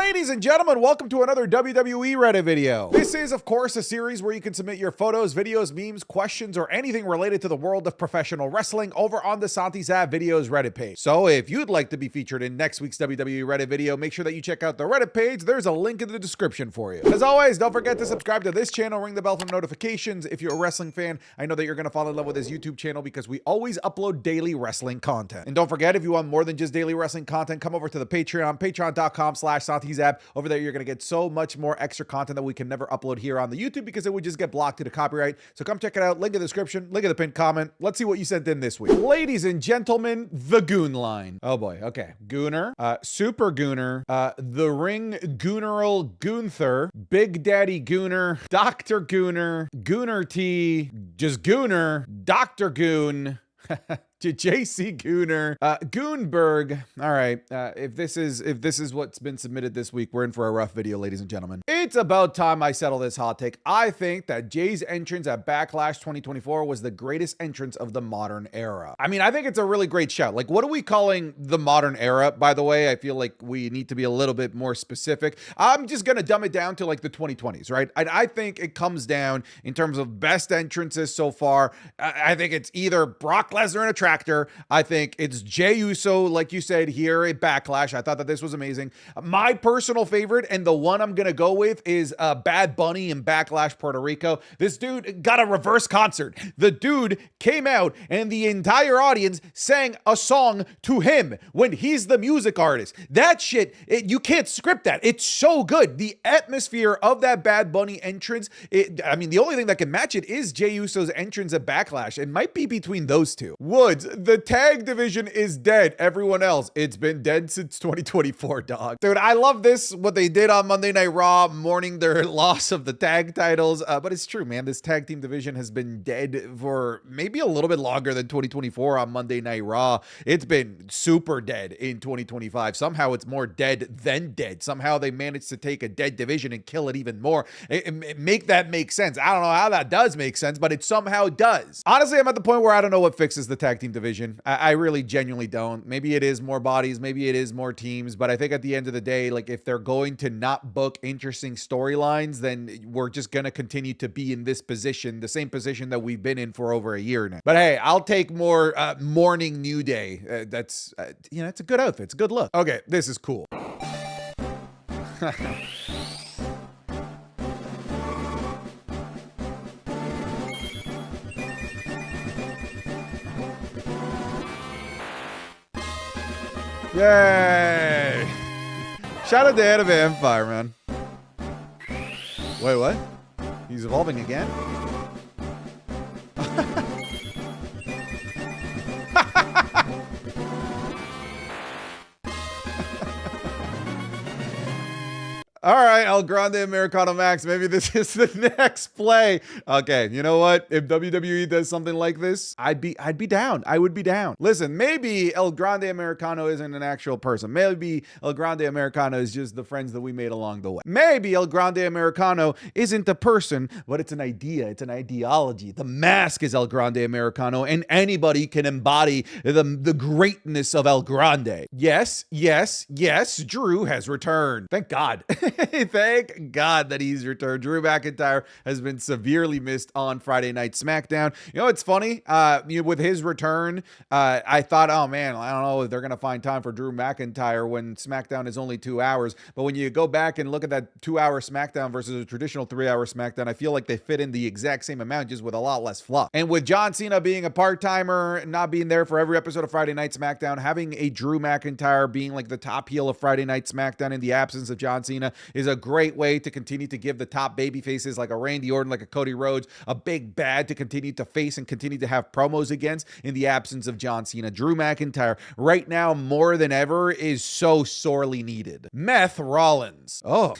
Ladies and gentlemen, welcome to another WWE Reddit video. This is, of course, a series where you can submit your photos, videos, memes, questions, or anything related to the world of professional wrestling over on the MCINTYRE videos Reddit page. So if you'd like to be featured in next week's WWE Reddit video, make sure that you check out the Reddit page. There's a link in the description for you. As always, don't forget to subscribe to this channel, ring the bell for notifications. If you're a wrestling fan, I know that you're going to fall in love with this YouTube channel because we always upload daily wrestling content. And don't forget, if you want more than just daily wrestling content, come over to the Patreon, patreon.com/MCINTYRE. Over there, you're going to get so much more extra content that we can never upload here on the YouTube because it would just get blocked due to copyright. So come check it out. Link in the description, link in the pinned comment. Let's see what you sent in this week. Ladies and gentlemen, the Goon line. Oh boy. Okay. Gooner, Super Gooner, The Ring Gooneral Gunther, Big Daddy Gooner, Dr. Gooner, Gooner T, just Gooner, Dr. Goon, JC Gooner, Goonberg. All right. If this is what's been submitted this week, we're in for a rough video, ladies and gentlemen. It's about time I settle this hot take. I think that Jay's entrance at Backlash 2024 was the greatest entrance of the modern era. I mean, I think it's a really great shout. Like, what are we calling the modern era, by the way? I feel like we need to be a little bit more specific. I'm just going to dumb it down to like the 2020s, right? I think it comes down in terms of best entrances so far. I think it's either Brock Lesnar in a tractor. I think it's Jey Uso, like you said, here at Backlash. I thought that this was amazing. My personal favorite, and the one I'm going to go with, is Bad Bunny in Backlash Puerto Rico. This dude got a reverse concert. The dude came out and the entire audience sang a song to him when he's the music artist. That shit, you can't script that. It's so good. The atmosphere of that Bad Bunny entrance, I mean, the only thing that can match it is Jey Uso's entrance at Backlash. It might be between those two. Woods, the tag division is dead. Everyone else, it's been dead since 2024, dog. Dude, I love this, what they did on Monday Night Raw, mourning their loss of the tag titles. But it's true, man. This tag team division has been dead for maybe a little bit longer than 2024 on Monday Night Raw. It's been super dead in 2025. Somehow it's more dead than dead. Somehow they managed to take a dead division and kill it even more. Make that make sense. I don't know how that does make sense, but it somehow does. Honestly, I'm at the point where I don't know what fixes the tag team division. I really genuinely don't. Maybe it is more bodies, maybe it is more teams, but I think at the end of the day, like, if they're going to not book interesting storylines, then we're just going to continue to be in this position, the same position that we've been in for over a year now. But hey, I'll take more morning New Day. That's, you know, it's a good outfit. It's a good look. Okay, this is cool. Yay! Shout out to Anime Empire, man. Wait, what? He's evolving again? All right, El Grande Americano Max, maybe this is the next play. Okay, you know what? If WWE does something like this, I'd be down. I would be down. Listen, maybe El Grande Americano isn't an actual person. Maybe El Grande Americano is just the friends that we made along the way. Maybe El Grande Americano isn't a person, but it's an idea. It's an ideology. The mask is El Grande Americano, and anybody can embody the greatness of El Grande. Yes, yes, yes, Drew has returned. Thank God. Thank God that he's returned. Drew McIntyre has been severely missed on Friday Night SmackDown. You know, it's funny. With his return, I thought, oh man, I don't know if they're going to find time for Drew McIntyre when SmackDown is only 2 hours. But when you go back and look at that 2-hour SmackDown versus a traditional 3-hour SmackDown, I feel like they fit in the exact same amount, just with a lot less fluff. And with John Cena being a part-timer, not being there for every episode of Friday Night SmackDown, having a Drew McIntyre being like the top heel of Friday Night SmackDown in the absence of John Cena is a great way to continue to give the top baby faces like a Randy Orton, like a Cody Rhodes, a big bad to continue to face and continue to have promos against in the absence of John Cena. Drew McIntyre right now more than ever is so sorely needed. Seth Rollins. Oh,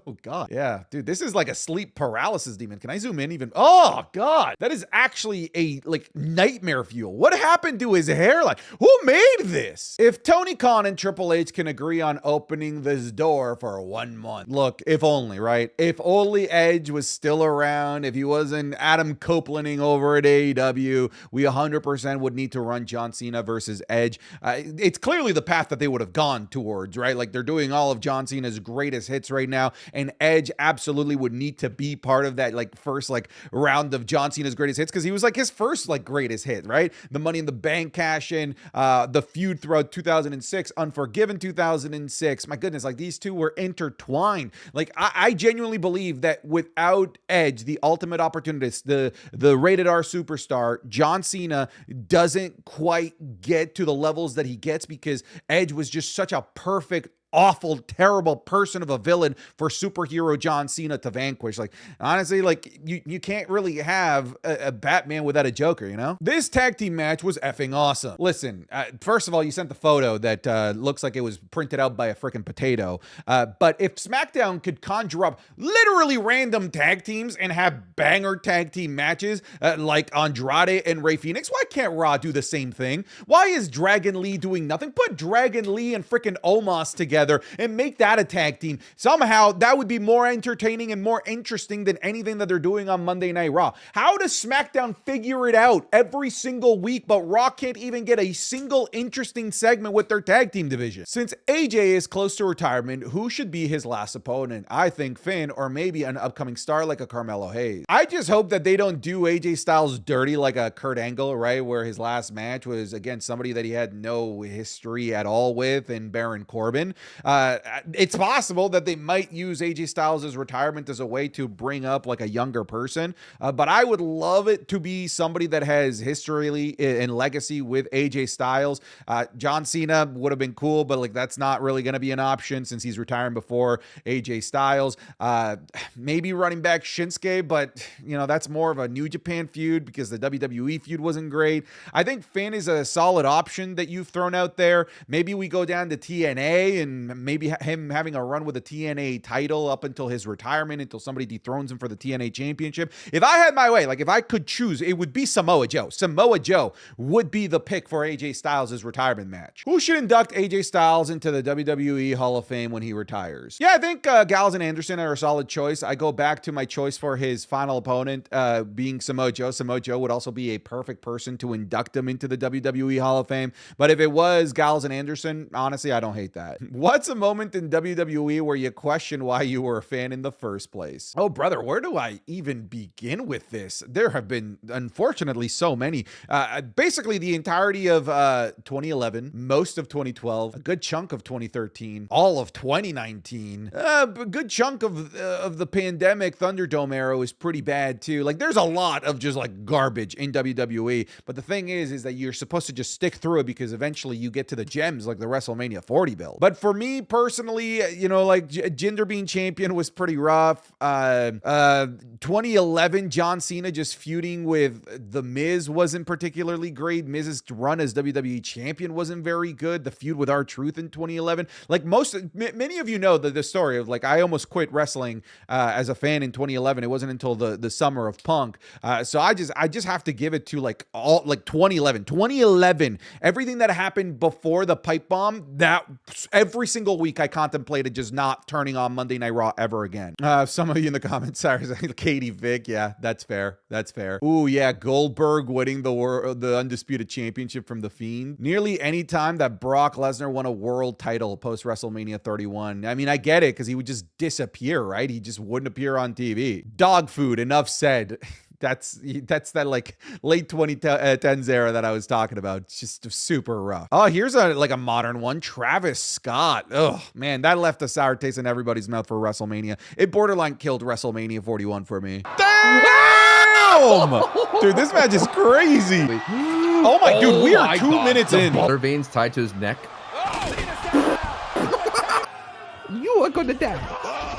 oh God. Yeah, dude, this is like a sleep paralysis demon. Can I zoom in even? Oh God, that is actually a like nightmare fuel. What happened to his hairline? Who made this? If Tony Khan and Triple H can agree on opening this door for one 1 month. Look, if only, right? If only Edge was still around, if he wasn't Adam Copelanding over at AEW, we 100% would need to run John Cena versus Edge. It's clearly the path that they would have gone towards, right? Like, they're doing all of John Cena's greatest hits right now, and Edge absolutely would need to be part of that, like, first, like, round of John Cena's greatest hits, because he was, like, his first, like, greatest hit, right? The Money in the Bank cash-in, the feud throughout 2006, Unforgiven 2006. My goodness, like, these two were intertwined. Like, I genuinely believe that without Edge, the ultimate opportunist, the rated R superstar, John Cena doesn't quite get to the levels that he gets, because Edge was just such a perfect, awful, terrible person of a villain for superhero John Cena to vanquish. Like, honestly, like, you can't really have a Batman without a Joker, you know? This tag team match was effing awesome. Listen, first of all, you sent the photo that looks like it was printed out by a freaking potato. But if SmackDown could conjure up literally random tag teams and have banger tag team matches like Andrade and Rey Fenix, why can't Raw do the same thing? Why is Dragon Lee doing nothing? Put Dragon Lee and freaking Omos together and make that a tag team. Somehow that would be more entertaining and more interesting than anything that they're doing on Monday Night Raw. How does SmackDown figure it out every single week, but Raw can't even get a single interesting segment with their tag team division? Since AJ is close to retirement, who should be his last opponent? I think Finn, or maybe an upcoming star like a Carmelo Hayes. I just hope that they don't do AJ Styles dirty like a Kurt Angle, right? Where his last match was against somebody that he had no history at all with, and Baron Corbin. It's possible that they might use AJ Styles' retirement as a way to bring up like a younger person, but I would love it to be somebody that has history and legacy with AJ Styles. John Cena would have been cool, but like, that's not really going to be an option since he's retiring before AJ Styles. Maybe running back Shinsuke, but you know, that's more of a New Japan feud because the WWE feud wasn't great. I think Finn is a solid option that you've thrown out there. Maybe we go down to TNA and maybe him having a run with a TNA title up until his retirement, until somebody dethrones him for the TNA championship. If I had my way, like if I could choose, it would be Samoa Joe. Samoa Joe would be the pick for AJ Styles' retirement match. Who should induct AJ Styles into the WWE Hall of Fame when he retires? Yeah, I think Gallows and Anderson are a solid choice. I go back to my choice for his final opponent being Samoa Joe. Samoa Joe would also be a perfect person to induct him into the WWE Hall of Fame. But if it was Gallows and Anderson, honestly, I don't hate that. What's a moment in WWE where you question why you were a fan in the first place? Oh, brother, where do I even begin with this? There have been, unfortunately, so many. Basically, the entirety of 2011, most of 2012, a good chunk of 2013, all of 2019, a good chunk of the pandemic Thunderdome era was pretty bad, too. Like, there's a lot of just, like, garbage in WWE. But the thing is that you're supposed to just stick through it because eventually you get to the gems, like the WrestleMania 40 build. But for me, personally, you know, like Jinder being champion was pretty rough. 2011, John Cena just feuding with The Miz wasn't particularly great. Miz's run as WWE champion wasn't very good. The feud with R-Truth in 2011, like many of you know the story of like I almost quit wrestling as a fan in 2011. It wasn't until the summer of Punk. So I just have to give it to like 2011. Everything that happened before the pipe bomb, that every single week I contemplated just not turning on Monday Night Raw ever again. Some of you in the comments, sorry, Katie Vick, yeah, that's fair. Ooh, yeah, Goldberg winning the Undisputed Championship from The Fiend. Nearly any time that Brock Lesnar won a world title post WrestleMania 31. I mean, I get it because he would just disappear, right? He just wouldn't appear on TV. Dog food, enough said. That's that like late 2010s era that I was talking about. It's just super rough. Oh, here's a modern one. Travis Scott. Oh man, that left a sour taste in everybody's mouth for WrestleMania. It borderline killed WrestleMania 41 for me. Damn! Dude, this match is crazy. Oh my, dude, we are 2 minutes in. Water veins tied to his neck. You are gonna die.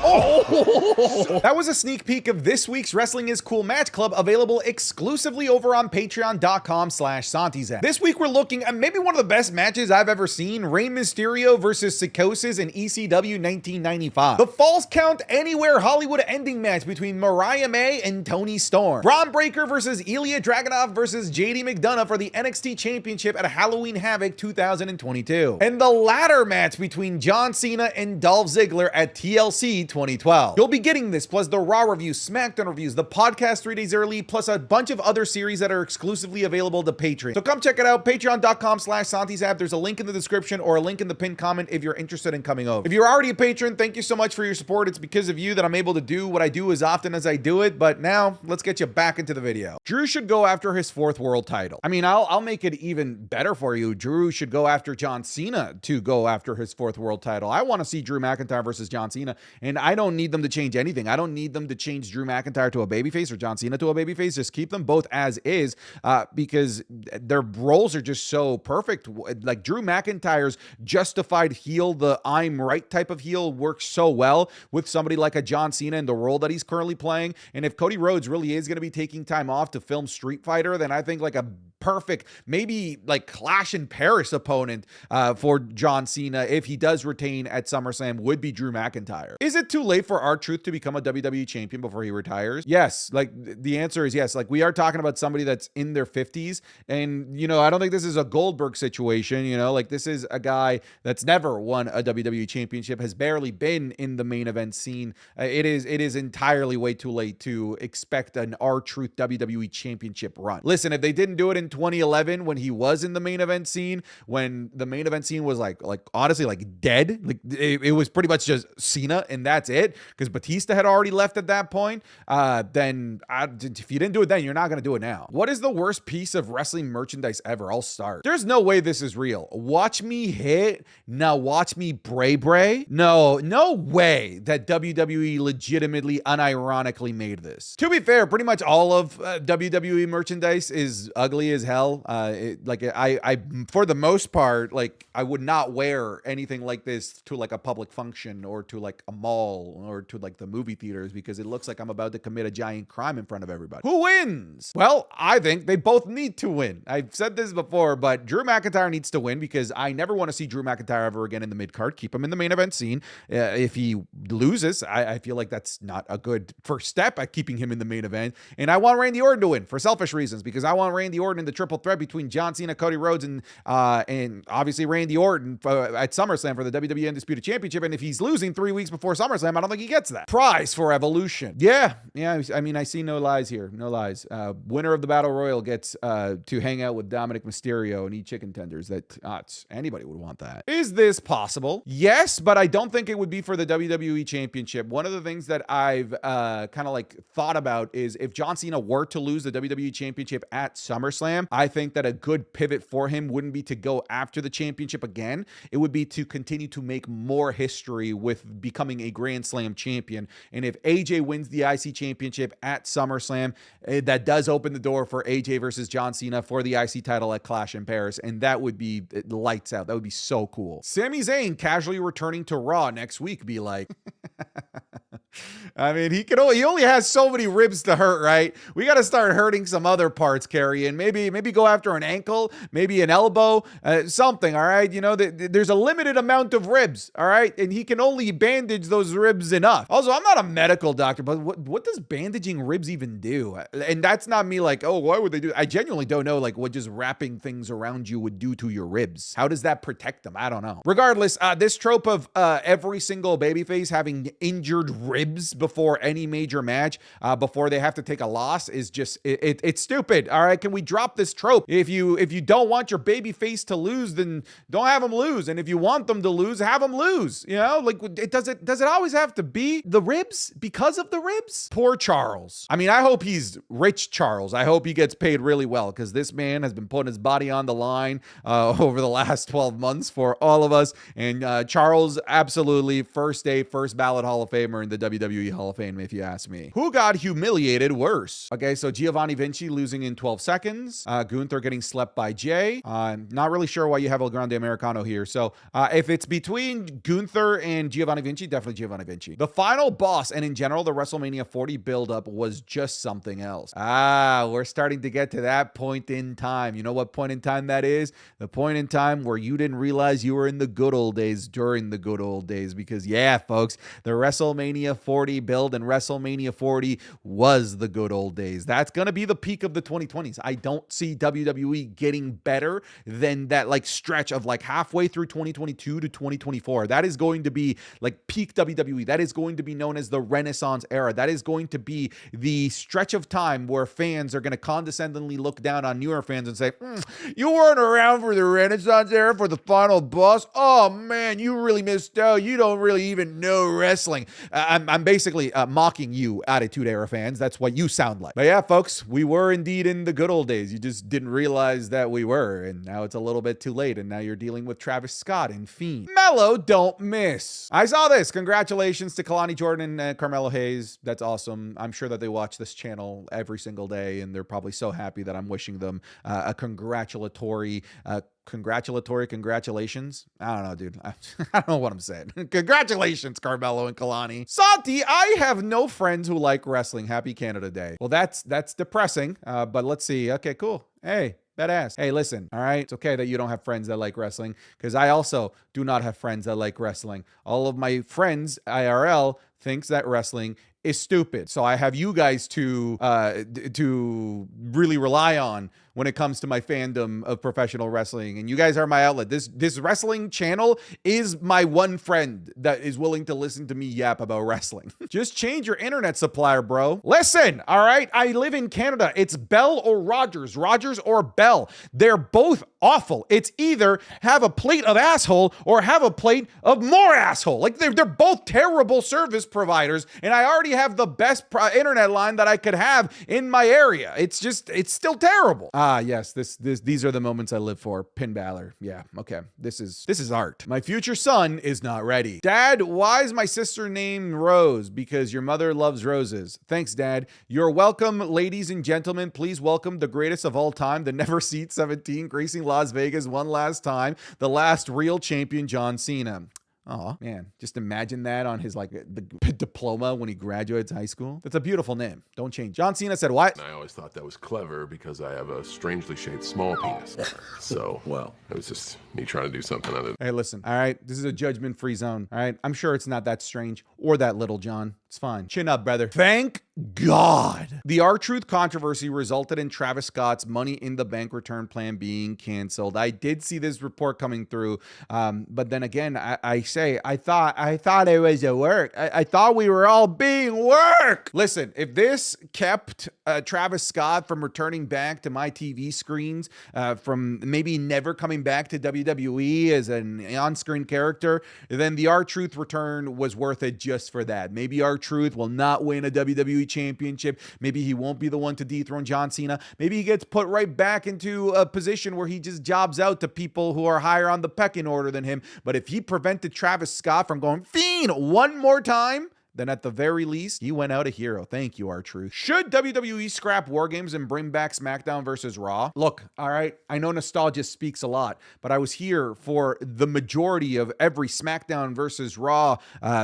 Oh! That was a sneak peek of this week's Wrestling is Cool Match Club, available exclusively over on patreon.com/SantiZap. This week we're looking at maybe one of the best matches I've ever seen, Rey Mysterio versus Psychosis in ECW 1995. The Falls Count Anywhere Hollywood ending match between Mariah May and Toni Storm. Braun Breaker versus Ilya Dragunov versus JD McDonough for the NXT Championship at Halloween Havoc 2022. And the ladder match between John Cena and Dolph Ziggler at TLC 2012. You'll be getting this, plus the Raw reviews, SmackDown reviews, the podcast 3 days early, plus a bunch of other series that are exclusively available to Patreon. So come check it out, patreon.com/SantiZap. There's a link in the description or a link in the pinned comment if you're interested in coming over. If you're already a patron, thank you so much for your support. It's because of you that I'm able to do what I do as often as I do it. But now let's get you back into the video. Drew should go after his 4th world title. I mean, I'll make it even better for you. Drew should go after John Cena to go after his 4th world title. I want to see Drew McIntyre versus John Cena, and I don't need them to change anything. I don't need them to change Drew McIntyre to a babyface or John Cena to a babyface. Just keep them both as is, because their roles are just so perfect. Like Drew McIntyre's justified heel, the I'm right type of heel, works so well with somebody like a John Cena in the role that he's currently playing. And if Cody Rhodes really is going to be taking time off to film Street Fighter, then I think like a perfect, maybe like Clash in Paris opponent for John Cena, if he does retain at SummerSlam, would be Drew McIntyre. Is it too late for R-Truth to become a WWE champion before he retires? Yes. Like the answer is yes. Like we are talking about somebody that's in their 50s, and you know, I don't think this is a Goldberg situation. You know, like this is a guy that's never won a WWE championship, has barely been in the main event scene. It is entirely way too late to expect an R-Truth WWE championship run. Listen, if they didn't do it in 2011 when he was in the main event scene, when the main event scene was like honestly like dead, like it was pretty much just Cena and that's it, because Batista had already left at that point, then if you didn't do it then, you're not going to do it now. What is the worst piece of wrestling merchandise ever? I'll start. There's no way this is real. Watch me hit, now watch me bray bray. No way that WWE legitimately unironically made this. To be fair, pretty much all of WWE merchandise is ugly as hell. I for the most part, like I would not wear anything like this to like a public function or to like a mall or to like the movie theaters, because it looks like I'm about to commit a giant crime in front of everybody. Who wins? Well, I think they both need to win. I've said this before, but Drew McIntyre needs to win, because I never want to see Drew McIntyre ever again in the mid card. Keep him in the main event scene. If he loses, I feel like that's not a good first step at keeping him in the main event. And I want Randy Orton to win for selfish reasons, because I want Randy Orton in the triple threat between John Cena, Cody Rhodes, and obviously Randy Orton at SummerSlam for the WWE Undisputed Championship. And if he's losing 3 weeks before SummerSlam, I don't think he gets that prize for Evolution. Yeah. I mean, I see no lies here. No lies. Winner of the Battle Royal gets to hang out with Dominic Mysterio and eat chicken tenders. That anybody would want that. Is this possible? Yes, but I don't think it would be for the WWE Championship. One of the things that I've kind of like thought about is if John Cena were to lose the WWE Championship at SummerSlam, I think that a good pivot for him wouldn't be to go after the championship again. It would be to continue to make more history with becoming a Grand Slam champion. And if AJ wins the IC Championship at SummerSlam, that does open the door for AJ versus John Cena for the IC title at Clash in Paris. And that would be lights out. That would be so cool. Sami Zayn casually returning to Raw next week. Be like... I mean, he only has so many ribs to hurt, right? We got to start hurting some other parts, Carrie, and maybe go after an ankle, maybe an elbow, something, all right? You know, there's a limited amount of ribs, all right? And he can only bandage those ribs enough. Also, I'm not a medical doctor, but what does bandaging ribs even do? And that's not me like, oh, why would they do it? I genuinely don't know, like, what just wrapping things around you would do to your ribs. How does that protect them? I don't know. Regardless, this trope of every single babyface having injured ribs before any major match, before they have to take a loss, is just it's stupid. All right, can we drop this trope? If you don't want your baby face to lose, then don't have them lose, and if you want them to lose, have them lose. You know, like does it always have to be the ribs because of the ribs? Poor Charles. I mean, I hope he's rich Charles. I hope he gets paid really well, because this man has been putting his body on the line over the last 12 months for all of us. And Charles, absolutely first ballot Hall of Famer in the WWE Hall of Fame, if you ask me. Who got humiliated worse? Okay, so Giovanni Vinci losing in 12 seconds. Gunther getting slept by Jay. I'm not really sure why you have El Grande Americano here. So if it's between Gunther and Giovanni Vinci, definitely Giovanni Vinci. The final boss, and in general, the WrestleMania 40 buildup was just something else. We're starting to get to that point in time. You know what point in time that is? The point in time where you didn't realize you were in the good old days during the good old days. Because yeah, folks, the WrestleMania 40 build and WrestleMania 40 was the good old days. That's going to be the peak of the 2020s. I don't see WWE getting better than that like stretch of like halfway through 2022 to 2024. That is going to be like peak WWE. That is going to be known as the Renaissance era. That is going to be the stretch of time where fans are going to condescendingly look down on newer fans and say, you weren't around for the Renaissance era for the final boss. Oh man, you really missed out. You don't really even know wrestling. I'm basically mocking you, Attitude Era fans. That's what you sound like. But yeah, folks, we were indeed in the good old days. You just didn't realize that we were, and now it's a little bit too late, and now you're dealing with Travis Scott and Fiend. Mello don't miss. I saw this. Congratulations to Kalani Jordan and Carmelo Hayes. That's awesome. I'm sure that they watch this channel every single day, and they're probably so happy that I'm wishing them a congratulations. I don't know, dude. I don't know what I'm saying. Congratulations, Carmelo and Kalani. Santi, I have no friends who like wrestling. Happy Canada Day. Well, that's depressing, but let's see. Okay, cool. Hey, badass. Hey, listen, all right? It's okay that you don't have friends that like wrestling, because I also do not have friends that like wrestling. All of my friends, IRL, thinks that wrestling is stupid. So I have you guys to really rely on when it comes to my fandom of professional wrestling, and you guys are my outlet. This wrestling channel is my one friend that is willing to listen to me yap about wrestling. Just change your internet supplier, bro. Listen, all right? I live in Canada. It's Bell or Rogers or Bell. They're both awful. It's either have a plate of asshole or have a plate of more asshole. Like they're both terrible service providers, and I already have the best internet line that I could have in my area. It's still terrible. Yes, these are the moments I live for. Pin Balor. Yeah, okay. This is art. My future son is not ready. Dad, why is my sister named Rose? Because your mother loves roses. Thanks, Dad. You're welcome, ladies and gentlemen. Please welcome the greatest of all time, the never seat 17, gracing Las Vegas one last time, the last real champion, John Cena. Oh man, just imagine that on his like the diploma when he graduates high school. That's a beautiful name. Don't change. John Cena said what? I always thought that was clever because I have a strangely shaped small penis. So, well, it was just me trying to do something other. Hey, listen, all right? This is a judgment-free zone, all right? I'm sure it's not that strange or that little, John. It's fine. Chin up, brother. Thank God. The R-Truth controversy resulted in Travis Scott's Money in the Bank return plan being canceled. I did see this report coming through, but then again, I thought it was a work. I thought we were all being worked. Listen, if this kept Travis Scott from returning back to my TV screens, from maybe never coming back to WWE as an on-screen character, then the R-Truth return was worth it just for that. Maybe R-Truth will not win a WWE championship. Maybe he won't be the one to dethrone John Cena. Maybe he gets put right back into a position where he just jobs out to people who are higher on the pecking order than him. But if he prevented Travis Scott from going Fiend one more time, then at the very least, he went out a hero. Thank you, R-Truth. Should WWE scrap War Games and bring back SmackDown versus Raw? Look, all right, I know nostalgia speaks a lot, but I was here for the majority of every SmackDown versus Raw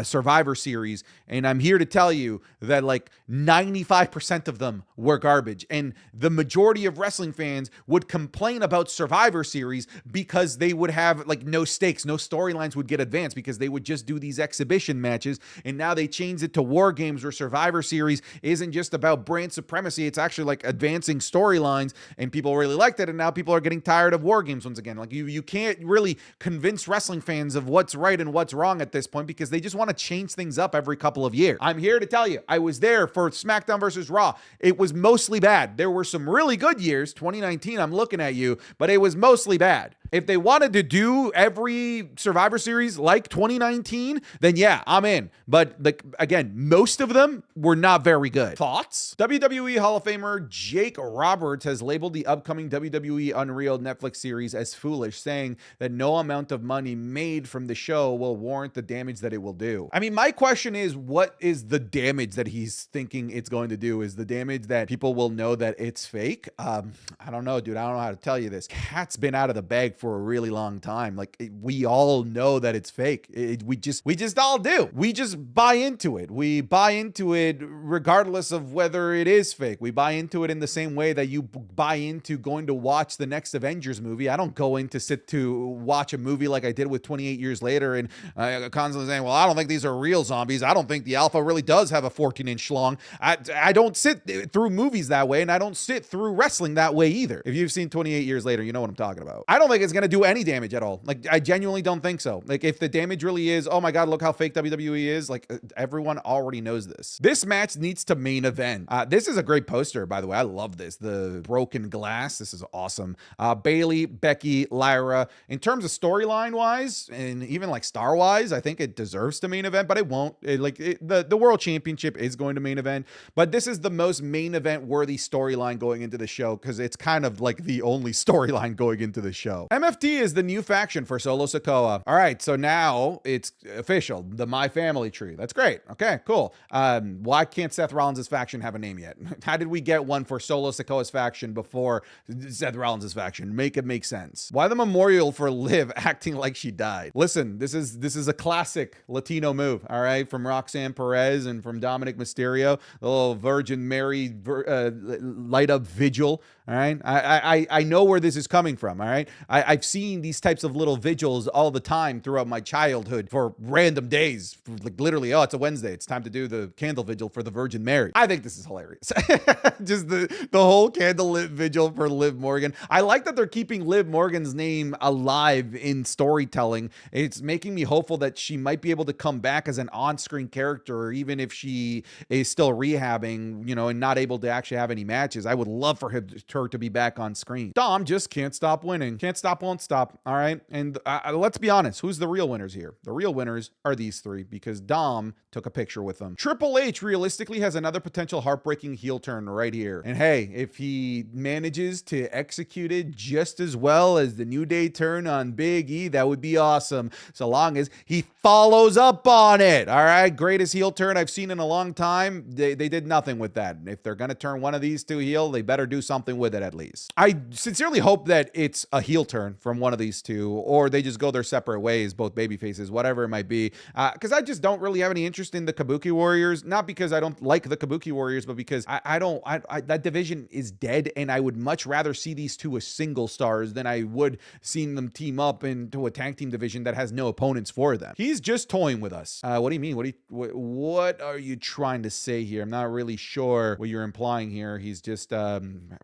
Survivor Series, and I'm here to tell you that like 95% of them were garbage, and the majority of wrestling fans would complain about Survivor Series because they would have like no stakes, no storylines would get advanced because they would just do these exhibition matches, and now they changed it to War Games, where Survivor Series isn't just about brand supremacy. It's actually like advancing storylines, and people really liked it. And now people are getting tired of War Games once again. Like you can't really convince wrestling fans of what's right and what's wrong at this point because they just want to change things up every couple of years. I'm here to tell you, I was there for SmackDown versus Raw. It was mostly bad. There were some really good years. 2019, I'm looking at you, but it was mostly bad. If they wanted to do every Survivor Series like 2019, then yeah, I'm in. But like, again, most of them were not very good. Thoughts? WWE Hall of Famer Jake Roberts has labeled the upcoming WWE Unreal Netflix series as foolish, saying that no amount of money made from the show will warrant the damage that it will do. I mean, my question is, what is the damage that he's thinking it's going to do? Is the damage that people will know that it's fake? I don't know, dude. I don't know how to tell you this. Cat's been out of the bag for a really long time. Like, we all know that it's fake. We just all do. We just buy into it. We buy into it regardless of whether it is fake. We buy into it in the same way that you buy into going to watch the next Avengers movie. I don't go in to sit to watch a movie like I did with 28 Years Later and constantly saying, well, I don't think these are real zombies. I don't think the alpha really does have a 14-inch schlong. I don't sit through movies that way, and I don't sit through wrestling that way either. If you've seen 28 Years Later, you know what I'm talking about. I don't think it's going to do any damage at all. Like, I genuinely don't think so. Like, if the damage really is, oh my God, look how fake WWE is, like, everyone already knows this. This match needs to main event. This is a great poster, by the way. I love this. The broken glass. This is awesome. Bailey, Becky, Lyra. In terms of storyline wise, and even like star wise, I think it deserves to main event, but it won't. The World Championship is going to main event, but this is the most main event worthy storyline going into the show because it's kind of like the only storyline going into the show. MFT is the new faction for Solo Sikoa. All right, so now it's official. The My Family tree. That's great. Okay, cool. Why can't Seth Rollins' faction have a name yet? How did we get one for Solo Sikoa's faction before Seth Rollins' faction? Make it make sense. Why the memorial for Liv acting like she died? Listen, this is a classic Latino move, all right, from Roxanne Perez and from Dominic Mysterio. The little Virgin Mary light up vigil. All right, I know where this is coming from. All right, I've seen these types of little vigils all the time throughout my childhood for random days. Like literally, oh, it's a Wednesday. It's time to do the candle vigil for the Virgin Mary. I think this is hilarious. Just the whole candlelit vigil for Liv Morgan. I like that they're keeping Liv Morgan's name alive in storytelling. It's making me hopeful that she might be able to come back as an on-screen character, even if she is still rehabbing, you know, and not able to actually have any matches. I would love for her to be back on screen. Dom just can't stop winning. Can't stop, won't stop. All right. And let's be honest. Who's the real winners here? The real winners are these three because Dom took a picture with them. Triple H realistically has another potential heartbreaking heel turn right here. And hey, if he manages to execute it just as well as the New Day turn on Big E, that would be awesome. So long as he follows up on it. All right. Greatest heel turn I've seen in a long time. They did nothing with that. If they're going to turn one of these two heel, they better do something with it at least. I sincerely hope that it's a heel turn from one of these two, or they just go their separate ways, both baby faces, whatever it might be. Because I just don't really have any interest in the Kabuki Warriors. Not because I don't like the Kabuki Warriors, but because that division is dead, and I would much rather see these two as single stars than I would seeing them team up into a tag team division that has no opponents for them. He's just toying with us. What do you mean? What are you trying to say here? I'm not really sure what you're implying here. He's just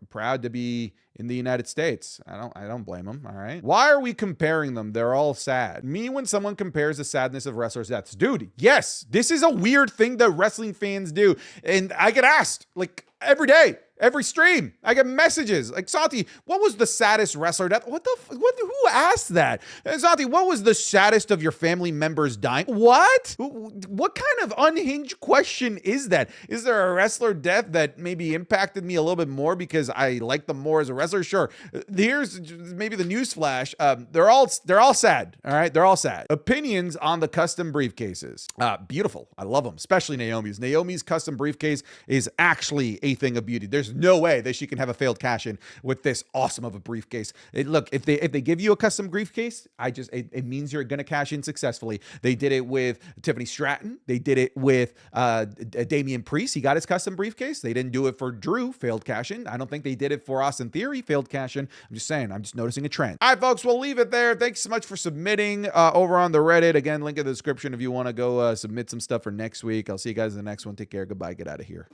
proud to be in the United States. I don't blame him. All right. Why are we comparing them? They're all sad. Me, when someone compares the sadness of wrestlers' deaths, dude, yes, this is a weird thing that wrestling fans do. And I get asked like every day. Every stream, I get messages like, Santi, what was the saddest wrestler death? Who asked that? Santi, what was the saddest of your family members dying? What kind of unhinged question is that? Is there a wrestler death that maybe impacted me a little bit more because I like them more as a wrestler? Sure. Here's maybe the news flash. They're all sad. All right. They're all sad. Opinions on the custom briefcases. Beautiful. I love them, especially Naomi's. Naomi's custom briefcase is actually a thing of beauty. There's no way that she can have a failed cash-in with this awesome of a briefcase. Look, if they give you a custom briefcase, it means you're going to cash in successfully. They did it with Tiffany Stratton. They did it with Damian Priest. He got his custom briefcase. They didn't do it for Drew, failed cash-in. I don't think they did it for Austin Theory, failed cash-in. I'm just saying, I'm just noticing a trend. All right, folks, we'll leave it there. Thanks so much for submitting over on the Reddit. Again, link in the description if you want to go submit some stuff for next week. I'll see you guys in the next one. Take care. Goodbye. Get out of here.